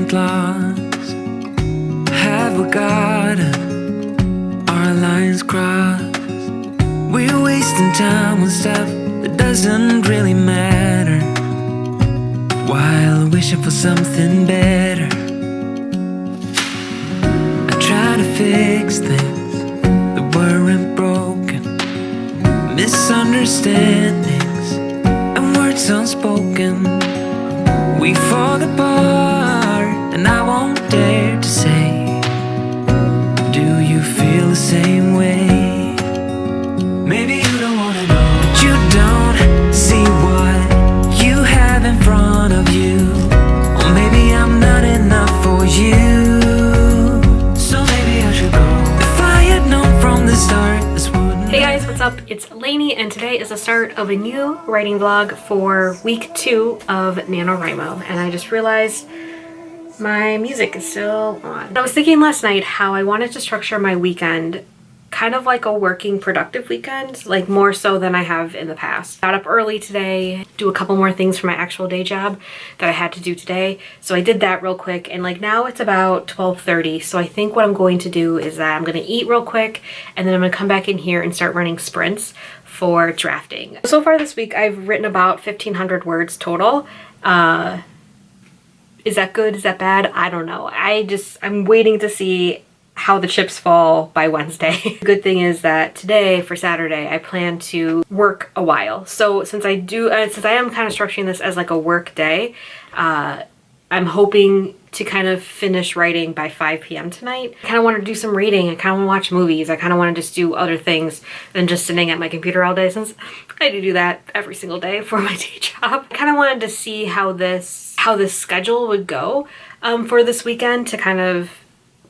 been lost. Have we got our lines crossed? We're wasting time on stuff that doesn't really matter, while wishing for something better. I try to fix things that weren't broken, misunderstandings and words unspoken. We fall apart and I won't dare to say, do you feel the same way? Maybe you don't wanna know, but you don't see what you have in front of you. Or maybe I'm not enough for you, so maybe I should go. If I had known from the start, this wouldn't. Hey guys, what's up? It's Lainey, and today is the start of a new writing vlog for week 2 of NaNoWriMo, and I just realized my music is still on. I was thinking last night how I wanted to structure my weekend kind of like a working, productive weekend, like more so than I have in the past. Got up early today, do a couple more things for my actual day job that I had to do today. So I did that real quick, and like now it's about 12:30. So I think what I'm going to do is that I'm gonna eat real quick, and then I'm gonna come back in here and start running sprints for drafting. So far this week, I've written about 1,500 words total. Is that good? Is that bad? I don't know. I'm waiting to see how the chips fall by Wednesday. The good thing is that today, for Saturday, I plan to work a while. So since I am kind of structuring this as like a work day, I'm hoping to kind of finish writing by 5 p.m. tonight. I kind of want to do some reading. I kind of want to watch movies. I kind of want to just do other things than just sitting at my computer all day, since I do that every single day for my day job. I kind of wanted to see how this schedule would go for this weekend, to kind of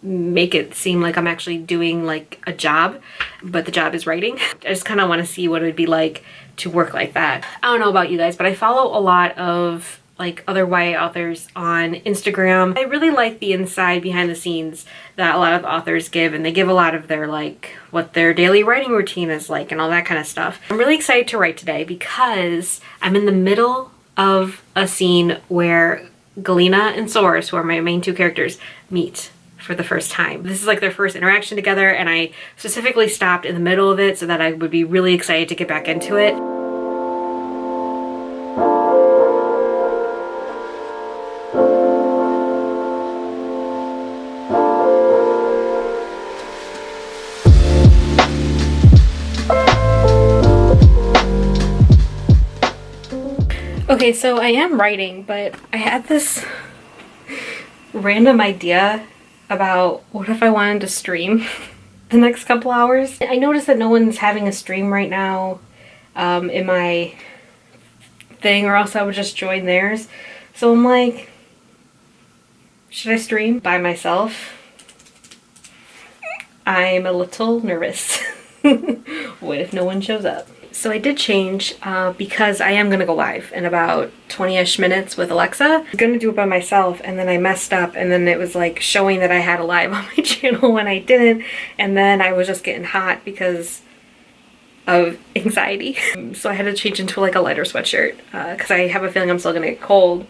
make it seem like I'm actually doing like a job, but the job is writing. I just kind of want to see what it would be like to work like that. I don't know about you guys, but I follow a lot of like other YA authors on Instagram. I really like the inside behind the scenes that a lot of authors give, and they give a lot of their like what their daily writing routine is like and all that kind of stuff. I'm really excited to write today because I'm in the middle of a scene where Galena and Source, who are my main two characters, meet for the first time. This is like their first interaction together, and I specifically stopped in the middle of it so that I would be really excited to get back into it. Okay, so I am writing, but I had this random idea about what if I wanted to stream the next couple hours. I noticed that no one's having a stream right now in my thing, or else I would just join theirs. So I'm like, should I stream by myself? I'm a little nervous. What if no one shows up? So I did change because I am gonna go live in about 20-ish minutes with Alexa. I was gonna do it by myself, and then I messed up, and then it was like showing that I had a live on my channel when I didn't, and then I was just getting hot because of anxiety. So I had to change into like a lighter sweatshirt because I have a feeling I'm still gonna get cold,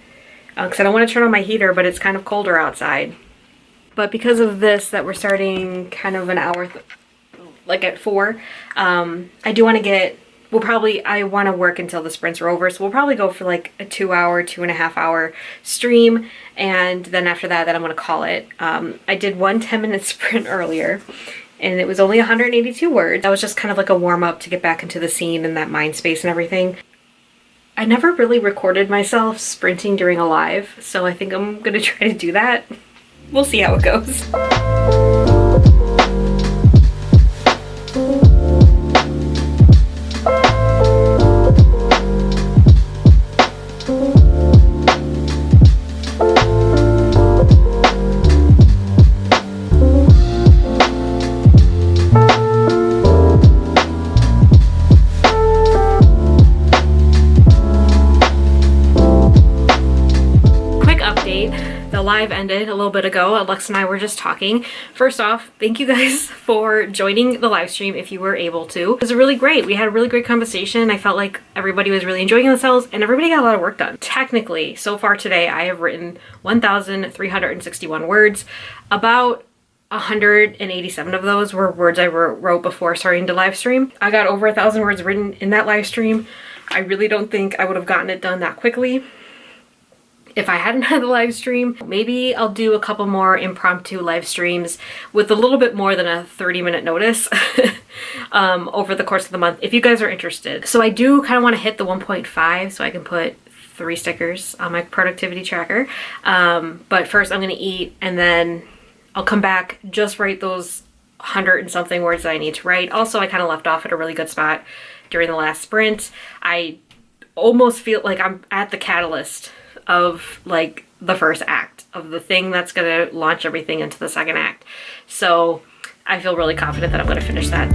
because I don't want to turn on my heater, but it's kind of colder outside. But because of this, that we're starting kind of an hour like at 4, I do want to get, I want to work until the sprints are over, so we'll probably go for like a 2-hour, 2.5-hour stream, and then after that, then I'm going to call it. I did one 10-minute sprint earlier, and it was only 182 words. That was just kind of like a warm-up to get back into the scene and that mind space and everything. I never really recorded myself sprinting during a live, so I think I'm going to try to do that. We'll see how it goes. The live ended a little bit ago. Alexa and I were just talking. First off, thank you guys for joining the live stream if you were able to. It was really great. We had a really great conversation. I felt like everybody was really enjoying themselves and everybody got a lot of work done. Technically, so far today, I have written 1,361 words. About 187 of those were words I wrote before starting to live stream. I got over 1,000 words written in that live stream. I really don't think I would have gotten it done that quickly if I hadn't had the live stream. Maybe I'll do a couple more impromptu live streams with a little bit more than a 30-minute notice over the course of the month if you guys are interested. So I do kind of want to hit the 1.5 so I can put 3 stickers on my productivity tracker. But first I'm going to eat and then I'll come back, just write those 100 and something words that I need to write. Also, I kind of left off at a really good spot during the last sprint. I almost feel like I'm at the catalyst of like the first act of the thing that's gonna launch everything into the second act. So I feel really confident that I'm gonna finish that.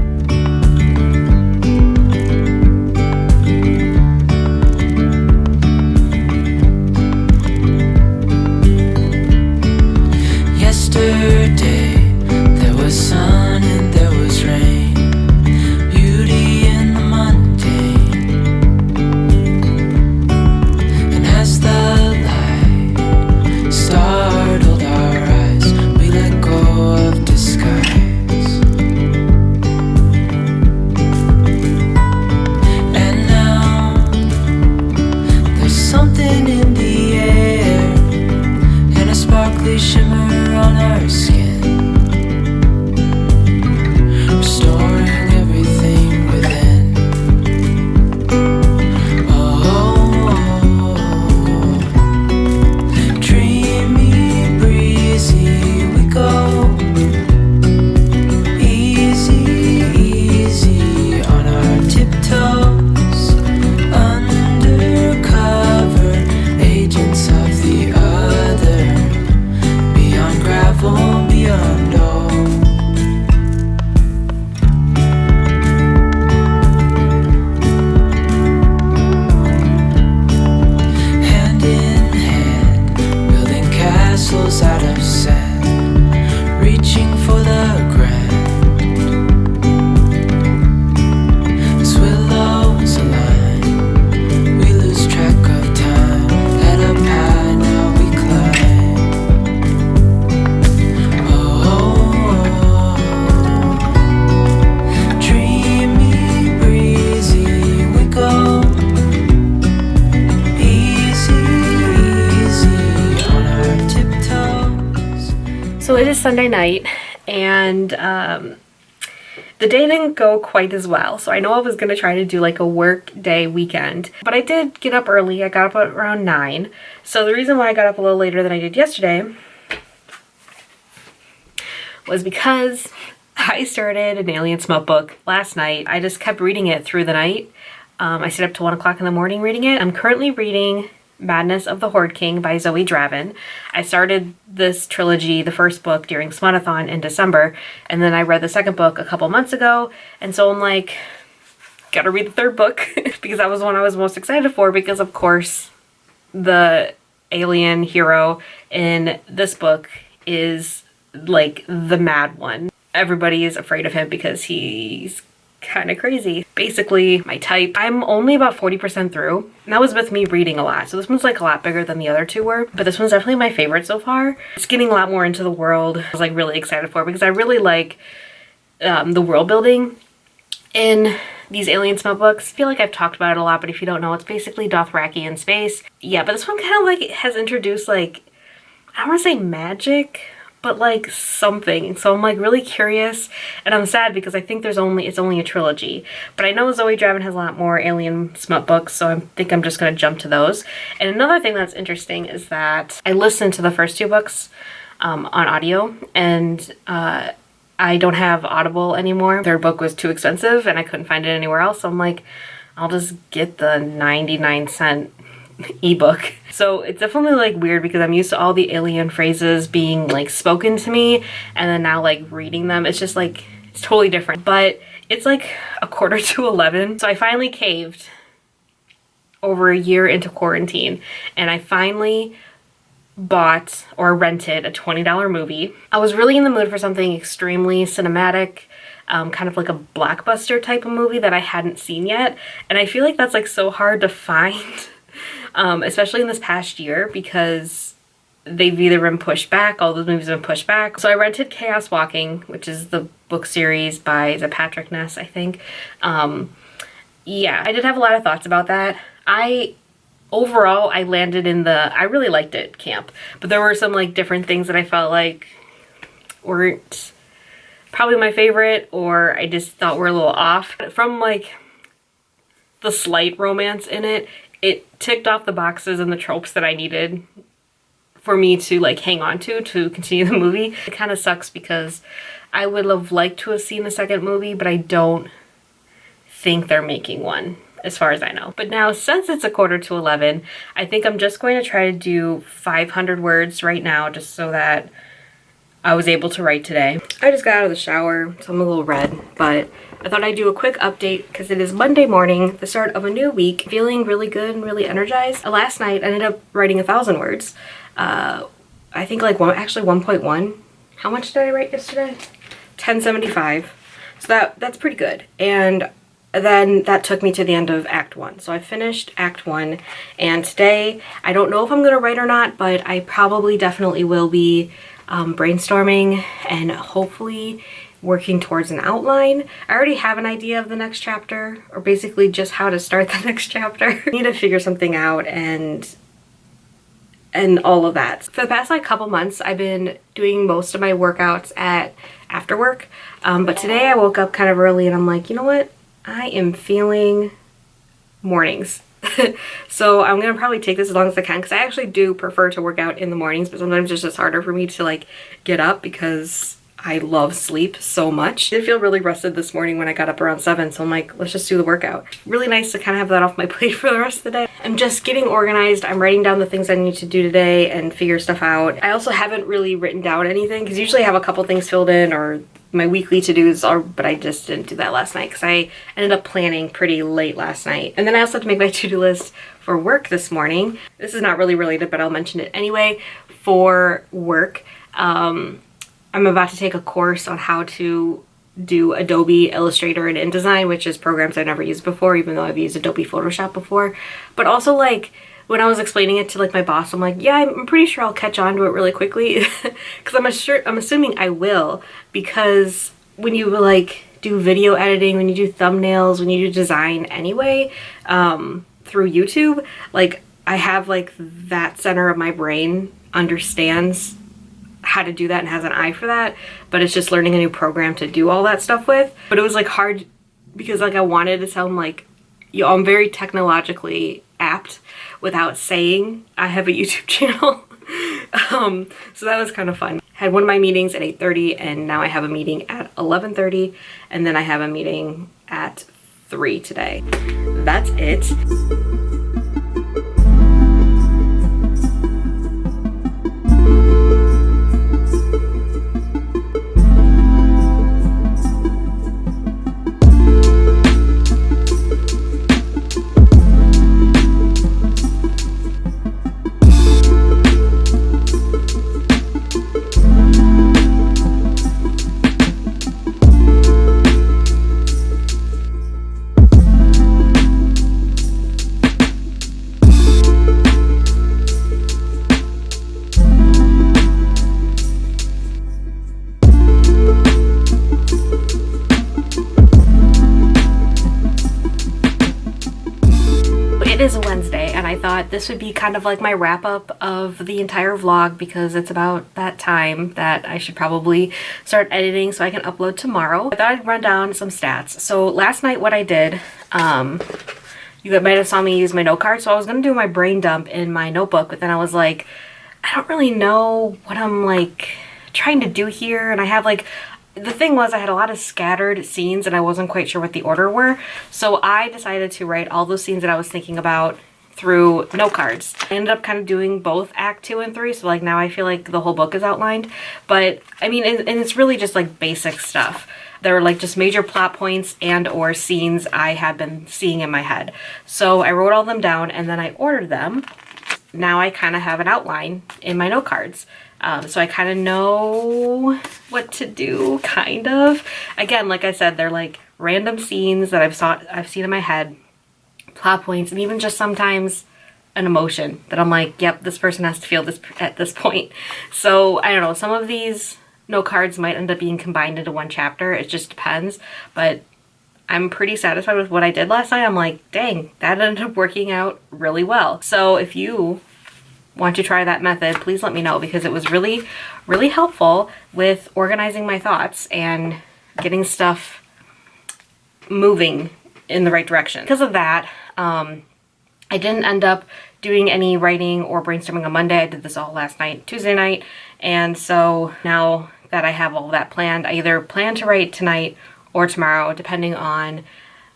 Yesterday there was sun and there was rain, beauty in the mundane, and as the light startled our eyes, we let go of disguise. And now there's something in the air and a sparkly shimmer on our skin, restoring everything within. Oh, dreamy, breezy, we go. Easy, easy on our tiptoes, undercover agents of the other. Beyond gravel, beyond all. Hand in hand, building castles out of sand, reaching for the grand. As willows align, we lose track of time. Head up high, now we climb. Dreamy, breezy, we go. Easy, easy on our tiptoes. So it is Sunday night and the day didn't go quite as well. So I know I was going to try to do like a work day weekend, but I did get up early. I got up at around 9. So the reason why I got up a little later than I did yesterday was because I started an Alien Smut book last night. I just kept reading it through the night. I stayed up to 1 o'clock in the morning reading it. I'm currently reading Madness of the Horde King by Zoe Dravin. I started this trilogy, the first book, during Smuttathon in December, and then I read the second book a couple months ago, and so I'm like, gotta read the third book because that was the one I was most excited for because, of course, the alien hero in this book is like the mad one. Everybody is afraid of him because he's kind of crazy. Basically my type. I'm only about 40% through, and that was with me reading a lot. So this one's like a lot bigger than the other two were, but this one's definitely my favorite so far. It's getting a lot more into the world. I was like really excited for it because I really like the world building in these Alien Smut books. I feel like I've talked about it a lot, but if you don't know, it's basically Dothraki in space. Yeah, but this one kind of like has introduced like, I don't want to say magic, but like something. So I'm like really curious, and I'm sad because I think it's only a trilogy. But I know Zoe Dravin has a lot more Alien Smut books, so I think I'm just gonna jump to those. And another thing that's interesting is that I listened to the first 2 books on audio, and I don't have Audible anymore. Third book was too expensive and I couldn't find it anywhere else. So I'm like, I'll just get the 99-cent ebook. So it's definitely like weird because I'm used to all the alien phrases being like spoken to me, and then now like reading them, it's just like, it's totally different. But it's like 10:45, so I finally caved over a year into quarantine, and I finally bought or rented a $20 movie. I was really in the mood for something extremely cinematic, kind of like a blockbuster type of movie that I hadn't seen yet. And I feel like that's like so hard to find, especially in this past year, because they've either been pushed back, all those movies have been pushed back. So I rented Chaos Walking, which is the book series by Patrick Ness, I think. Yeah, I did have a lot of thoughts about that. Overall, I landed in the I really liked it camp, but there were some like different things that I felt like weren't probably my favorite, or I just thought were a little off. From like the slight romance in it, it ticked off the boxes and the tropes that I needed for me to like hang on to continue the movie. It kind of sucks because I would have liked to have seen the second movie, but I don't think they're making one, as far as I know. But now, since it's 11:45, I think I'm just going to try to do 500 words right now, just so that I was able to write today. I just got out of the shower, so I'm a little red, but I thought I'd do a quick update because it is Monday morning, the start of a new week. Feeling really good and really energized. Last night, I ended up writing 1,000 words. I think like actually 1.1. How much did I write yesterday? 1075. So that's pretty good. And then that took me to the end of Act 1. So I finished Act 1, and today, I don't know if I'm going to write or not, but I probably definitely will be brainstorming and hopefully working towards an outline. I already have an idea of the next chapter, or basically just how to start the next chapter. I need to figure something out and all of that. For the past like couple months, I've been doing most of my workouts after work, but today I woke up kind of early and I'm like, you know what? I am feeling mornings. So I'm gonna probably take this as long as I can, because I actually do prefer to work out in the mornings, but sometimes it's just harder for me to like get up because I love sleep so much. I did feel really rested this morning when I got up around 7, so I'm like, let's just do the workout. Really nice to kind of have that off my plate for the rest of the day. I'm just getting organized. I'm writing down the things I need to do today and figure stuff out. I also haven't really written down anything, because usually I have a couple things filled in, or my weekly to-dos are, but I just didn't do that last night because I ended up planning pretty late last night. And then I also have to make my to-do list for work this morning. This is not really related, but I'll mention it anyway. For work, I'm about to take a course on how to do Adobe Illustrator and InDesign, which is programs I've never used before, even though I've used Adobe Photoshop before. But also, like, when I was explaining it to like my boss, I'm like, yeah, I'm pretty sure I'll catch on to it really quickly, because I'm assuming I will, because when you like do video editing, when you do thumbnails, when you do design anyway, through YouTube, like I have like that center of my brain understands how to do that and has an eye for that, but it's just learning a new program to do all that stuff with. But it was like hard because like I wanted to sound like, you know, I'm very technologically apt without saying I have a YouTube channel. So that was kind of fun. Had one of my meetings at 8:30, and now I have a meeting at 11:30, and then I have a meeting at 3 today. That's it. It is a Wednesday, and I thought this would be kind of like my wrap up of the entire vlog, because it's about that time that I should probably start editing so I can upload tomorrow. I thought I'd run down some stats. So last night what I did, you might have saw me use my note card, so I was gonna do my brain dump in my notebook, but then I was like, I don't really know what I'm like trying to do here, and I have like, the thing was I had a lot of scattered scenes and I wasn't quite sure what the order were. So I decided to write all those scenes that I was thinking about through note cards. I ended up kind of doing both Act 2 and 3. So like now I feel like the whole book is outlined. But I mean, and it's really just like basic stuff. There are like just major plot points and or scenes I have been seeing in my head. So I wrote all them down and then I ordered them now I kind of have an outline in my note cards. So I kind of know what to do, kind of. Again, like I said, they're like random scenes that I've seen in my head, plot points, and even just sometimes an emotion that I'm like, yep, this person has to feel this at this point. So I don't know, some of these note cards might end up being combined into one chapter. It just depends, but I'm pretty satisfied with what I did last night. I'm like, dang, that ended up working out really well. So if you want to try that method, please let me know, because it was really, really helpful with organizing my thoughts and getting stuff moving in the right direction. Because of that, I didn't end up doing any writing or brainstorming on Monday. I did this all last night, Tuesday night. And so now that I have all that planned, I either plan to write tonight or tomorrow, depending on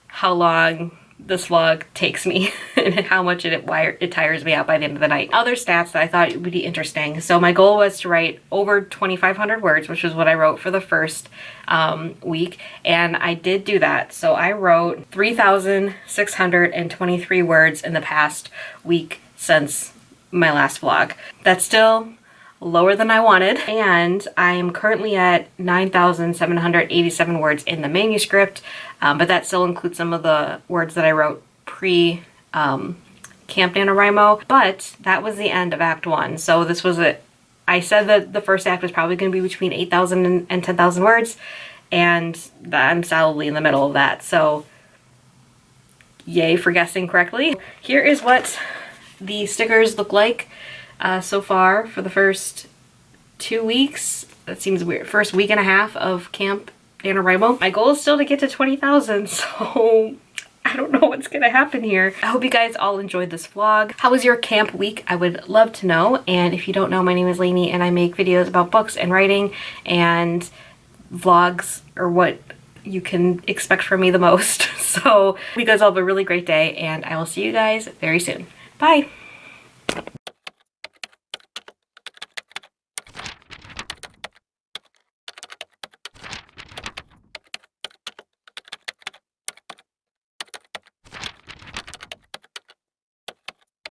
how long this vlog takes me and how much it tires me out by the end of the night. Other stats that I thought would be interesting. So my goal was to write over 2,500 words, which is what I wrote for the first week. And I did do that. So I wrote 3,623 words in the past week since my last vlog. That's still lower than I wanted, and I'm currently at 9,787 words in the manuscript, but that still includes some of the words that I wrote pre Camp NaNoWriMo. But that was the end of Act 1. So this was I said that the first act was probably going to be between 8,000 and 10,000 words, and I'm solidly in the middle of that. So yay for guessing correctly. Here is what the stickers look like so far for the first 2 weeks. That seems weird. First week and a half of Camp NaNoWriMo. My goal is still to get to 20,000, so I don't know what's gonna happen here. I hope you guys all enjoyed this vlog. How was your camp week? I would love to know. And if you don't know, my name is Lainey, and I make videos about books and writing and vlogs, or what you can expect from me the most. So you guys all have a really great day, and I will see you guys very soon. Bye!